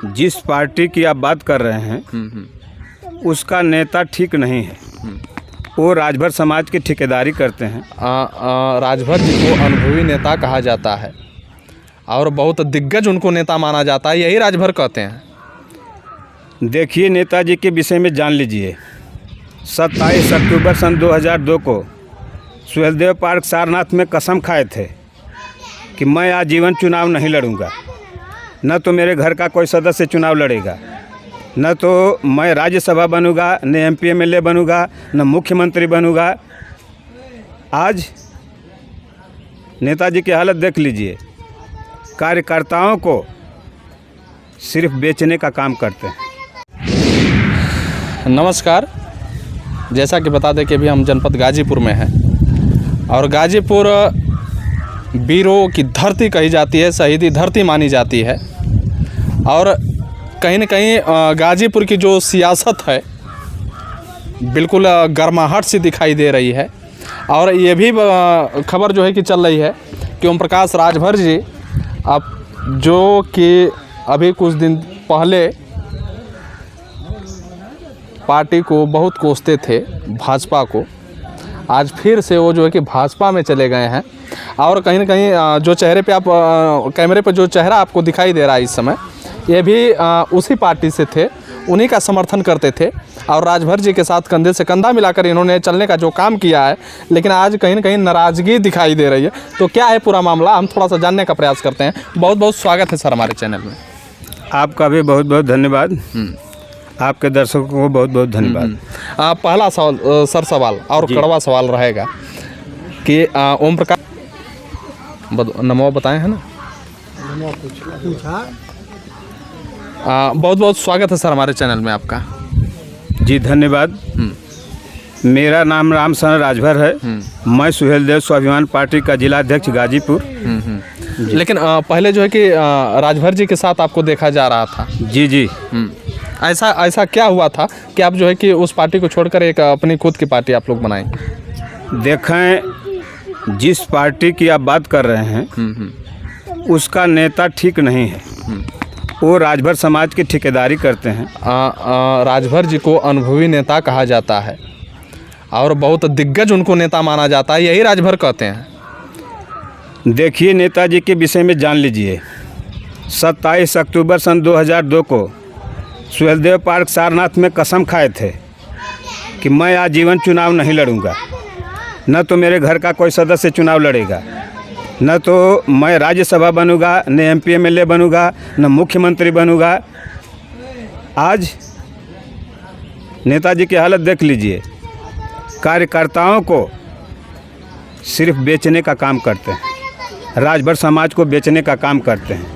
जिस पार्टी की आप बात कर रहे हैं उसका नेता ठीक नहीं है। वो राजभर समाज की ठेकेदारी करते हैं। राजभर जी को अनुभवी नेता कहा जाता है और बहुत दिग्गज उनको नेता माना जाता है, यही राजभर कहते हैं। देखिए, नेताजी के विषय में जान लीजिए। 27 अक्टूबर सन 2002 को सुहेलदेव पार्क सारनाथ में कसम खाए थे कि मैं आजीवन चुनाव नहीं लड़ूंगा, न तो मेरे घर का कोई सदस्य चुनाव लड़ेगा, न तो मैं राज्यसभा बनूंगा, न MP MLA बनूंगा, न मुख्यमंत्री बनूंगा। आज नेताजी की हालत देख लीजिए। कार्यकर्ताओं को सिर्फ बेचने का काम करते हैं। नमस्कार, जैसा कि बता दें कि अभी हम जनपद गाजीपुर में हैं और गाजीपुर वीरों की धरती कही जाती है, शहीदी धरती मानी जाती है। और कहीं न कहीं गाजीपुर की जो सियासत है बिल्कुल गर्माहट सी दिखाई दे रही है। और ये भी खबर जो है कि चल रही है कि ओम प्रकाश राजभर जी अब जो कि अभी कुछ दिन पहले पार्टी को बहुत कोसते थे, भाजपा को, आज फिर से वो जो है कि भाजपा में चले गए हैं। और कहीं न कहीं जो चेहरे पे आप कैमरे पे जो चेहरा आपको दिखाई दे रहा है इस समय, ये भी उसी पार्टी से थे, उन्हीं का समर्थन करते थे और राजभर जी के साथ कंधे से कंधा मिलाकर इन्होंने चलने का जो काम किया है। लेकिन आज कहीं न कहीं नाराज़गी दिखाई दे रही है। तो क्या है पूरा मामला, हम थोड़ा सा जानने का प्रयास करते हैं। बहुत बहुत स्वागत है सर हमारे चैनल में। आपका भी बहुत बहुत धन्यवाद। आपके दर्शकों को बहुत बहुत धन्यवाद। पहला सवाल सर, सवाल और कड़वा सवाल रहेगा कि ओम प्रकाश नमो बताए हैं ना। बहुत बहुत स्वागत है सर हमारे चैनल में आपका। जी धन्यवाद। मेरा नाम रामशरण राजभर है। मैं सुहेलदेव स्वाभिमान पार्टी का जिलाध्यक्ष गाजीपुर। लेकिन पहले जो है कि राजभर जी के साथ आपको देखा जा रहा था। जी। ऐसा क्या हुआ था कि आप जो है कि उस पार्टी को छोड़कर एक अपनी खुद की पार्टी आप लोग बनाएं? देखें, जिस पार्टी की आप बात कर रहे हैं उसका नेता ठीक नहीं है। वो राजभर समाज की ठेकेदारी करते हैं। राजभर जी को अनुभवी नेता कहा जाता है और बहुत दिग्गज उनको नेता माना जाता है, यही राजभर कहते हैं। देखिए, नेताजी के विषय में जान लीजिए। 27 अक्टूबर सन 2002 को सुहेलदेव पार्क सारनाथ में कसम खाए थे कि मैं आजीवन चुनाव नहीं लड़ूंगा, न तो मेरे घर का कोई सदस्य चुनाव लड़ेगा, न तो मैं राज्यसभा बनूंगा, न MP MLA बनूंगा, न मुख्यमंत्री बनूंगा। आज नेताजी की हालत देख लीजिए। कार्यकर्ताओं को सिर्फ बेचने का काम करते हैं, राजभर समाज को बेचने का काम करते हैं।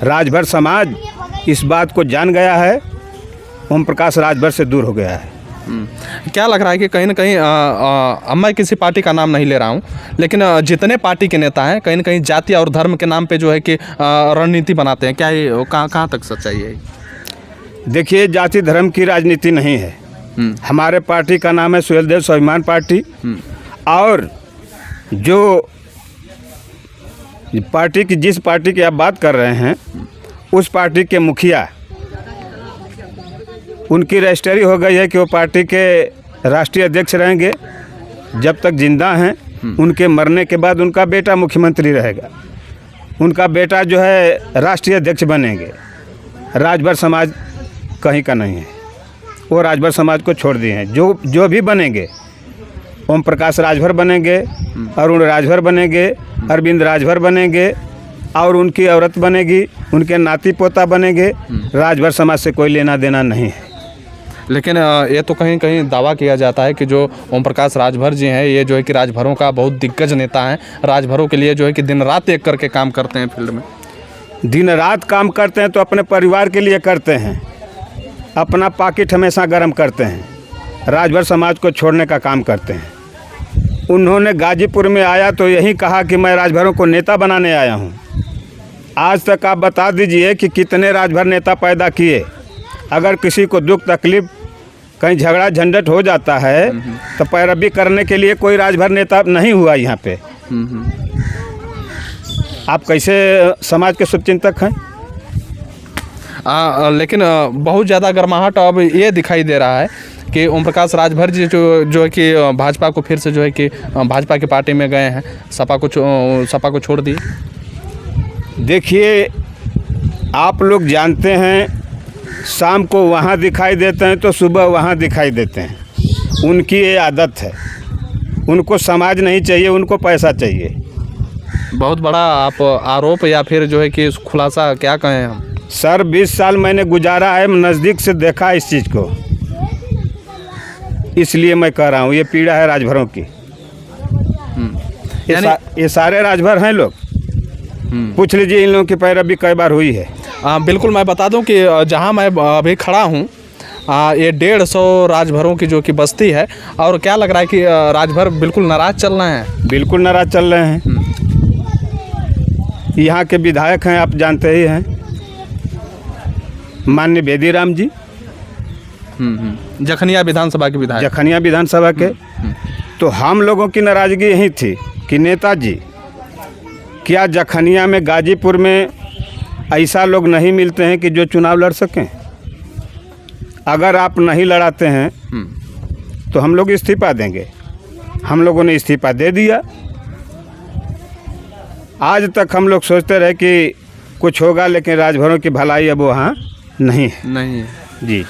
राजभर समाज इस बात को जान गया है, ओम प्रकाश राजभर से दूर हो गया है। क्या लग रहा है कि कहीं न कहीं मैं किसी पार्टी का नाम नहीं ले रहा हूं, लेकिन जितने पार्टी के नेता हैं कहीं न कहीं जाति और धर्म के नाम पे जो है कि रणनीति बनाते हैं, क्या ये कहाँ तक सच्चाई है? देखिए, जाति धर्म की राजनीति नहीं है। हमारे पार्टी का नाम है सुहेलदेव स्वाभिमान पार्टी। और जो पार्टी की जिस पार्टी की आप बात कर रहे हैं उस पार्टी के मुखिया, उनकी रजिस्ट्री हो गई है कि वो पार्टी के राष्ट्रीय अध्यक्ष रहेंगे जब तक जिंदा हैं। उनके मरने के बाद उनका बेटा मुख्यमंत्री रहेगा, उनका बेटा जो है राष्ट्रीय अध्यक्ष बनेंगे। राजभर समाज कहीं का नहीं है, वो राजभर समाज को छोड़ दिए हैं। जो भी बनेंगे, ओम प्रकाश राजभर बनेंगे, अरुण राजभर बनेंगे, अरविंद राजभर बनेंगे और उनकी औरत बनेगी, उनके नाती पोता बनेंगे। राजभर समाज से कोई लेना देना नहीं है। लेकिन ये तो कहीं कहीं दावा किया जाता है कि जो ओम प्रकाश राजभर जी हैं, ये जो है कि राजभरों का बहुत दिग्गज नेता हैं। राजभरों के लिए जो है कि दिन रात एक करके काम करते हैं फील्ड में। दिन रात काम करते हैं तो अपने परिवार के लिए करते हैं, अपना पॉकेट हमेशा गर्म करते हैं। राजभर समाज को छोड़ने का काम करते हैं। उन्होंने गाजीपुर में आया तो यही कहा कि मैं राजभरों को नेता बनाने आया हूँ। आज तक आप बता दीजिए कि कितने राजभर नेता पैदा किए। अगर किसी को दुख तकलीफ, कहीं झगड़ा झंझट हो जाता है तो पैरवी करने के लिए कोई राजभर नेता नहीं हुआ यहाँ पे। आप कैसे समाज के शुभचिंतक हैं? लेकिन बहुत ज़्यादा गर्माहट अब ये दिखाई दे रहा है कि ओम प्रकाश राजभर जी जो है कि भाजपा को फिर से जो है कि भाजपा की पार्टी में गए हैं, सपा को छोड़ दिए। देखिए, आप लोग जानते हैं, शाम को वहाँ दिखाई देते हैं तो सुबह वहाँ दिखाई देते हैं। उनकी ये आदत है। उनको समाज नहीं चाहिए, उनको पैसा चाहिए। बहुत बड़ा आप आरोप या फिर जो है कि खुलासा क्या कहें हम। सर 20 साल मैंने गुजारा है, नज़दीक से देखा इस चीज़ को, इसलिए मैं कह रहा हूँ ये पीड़ा है राजभरों की। ये सारे राजभर हैं लोग, पूछ लीजिए इन लोगों की पैरवी कई बार हुई है। बिल्कुल, मैं बता दूं कि जहां मैं अभी खड़ा हूं ये 150 राजभरों की जो कि बस्ती है, और क्या लग रहा है कि राजभर बिल्कुल नाराज़ चल रहे हैं। बिल्कुल नाराज़ चल रहे हैं। यहाँ के विधायक हैं, आप जानते ही हैं, माननीय बेदीराम जी, जखनिया विधानसभा के विधायक, जखनिया विधानसभा के। तो हम लोगों की नाराज़गी यही थी कि नेताजी, क्या जखनिया में, गाजीपुर में ऐसा लोग नहीं मिलते हैं कि जो चुनाव लड़ सकें? अगर आप नहीं लड़ाते हैं तो हम लोग इस्तीफा देंगे। हम लोगों ने इस्तीफा दे दिया। आज तक हम लोग सोचते रहे कि कुछ होगा, लेकिन राजभरों की भलाई अब वहाँ नहीं है। नहीं जी।